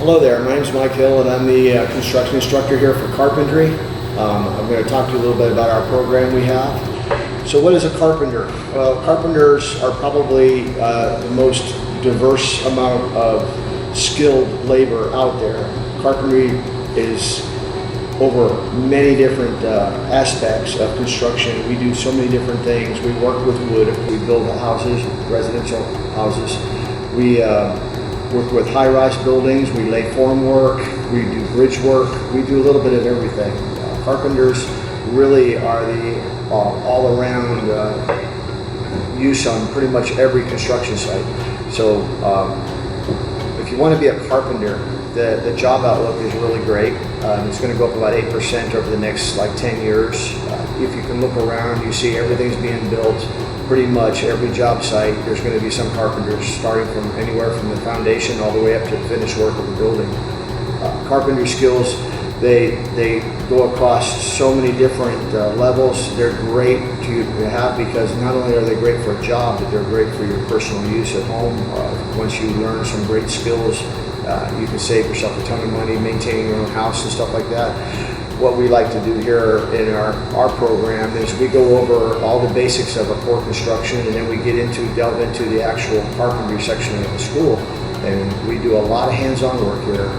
Hello there, my name is Mike Hill and I'm the construction instructor here for Carpentry. I'm going to talk to you a little bit about our program we have. So what is a carpenter? Well, carpenters are probably the most diverse amount of skilled labor out there. Carpentry is over many different aspects of construction. We do so many different things. We work with wood, we build houses, residential houses. We work with high-rise buildings, we lay formwork, we do bridge work, we do a little bit of everything. Carpenters really are the all-around use on pretty much every construction site. So if you want to be a carpenter, the job outlook is really great. It's going to go up about 8% over the next 10 years. If you can look around, you see everything's being built. Pretty much every job site, there's going to be some carpenters, starting from anywhere from the foundation all the way up to the finished work of the building. Carpentry skills, they go across so many different levels. They're great to have because not only are they great for a job, but they're great for your personal use at home. Once you learn some great skills, you can save yourself a ton of money maintaining your own house and stuff like that. What we like to do here in our program is we go over all the basics of a core construction, and then we delve into the actual carpentry section of the school, and we do a lot of hands-on work here.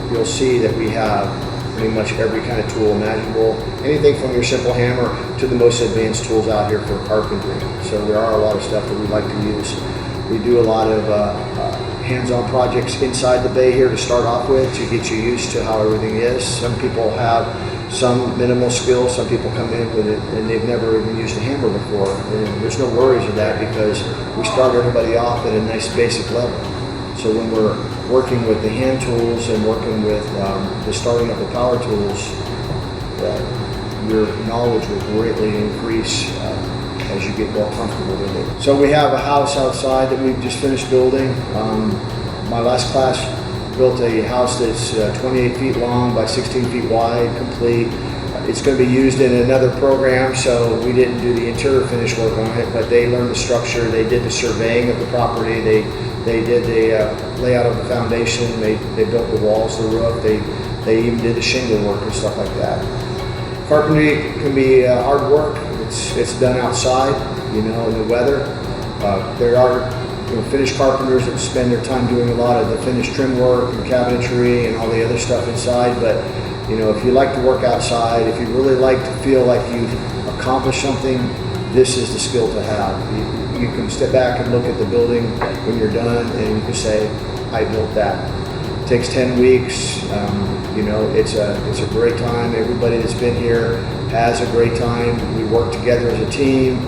You'll see that we have pretty much every kind of tool imaginable, anything from your simple hammer to the most advanced tools out here for carpentry. So there are a lot of stuff that we like to use. We do a lot of hands-on projects inside the bay here to start off with to get you used to how everything is. Some people have some minimal skills, some people come in with it and they've never even used a hammer before. And there's no worries of that because we start everybody off at a nice basic level. So when we're working with the hand tools and working with the starting of the power tools, your knowledge will greatly increase as you get more comfortable with it. So we have a house outside that we've just finished building. My last class built a house that's 28 feet long by 16 feet wide, complete. It's going to be used in another program, so we didn't do the interior finish work on it, but they learned the structure, they did the surveying of the property, they did the layout of the foundation, they built the walls, the roof, they even did the shingle work and stuff like that. Carpentry can be hard work. It's done outside, in the weather. There are finished carpenters that spend their time doing a lot of the finished trim work and cabinetry and all the other stuff inside. But if you like to work outside, if you really like to feel like you've accomplished something, this is the skill to have. You can step back and look at the building when you're done, and you can say, "I built that." It takes 10 weeks. It's a great time. Everybody that's been here has a great time. We work together as a team.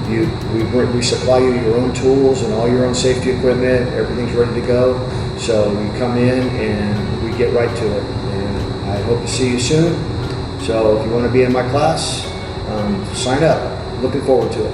We supply you your own tools and all your own safety equipment. Everything's ready to go. So you come in and we get right to it. And I hope to see you soon. So if you want to be in my class, sign up. Looking forward to it.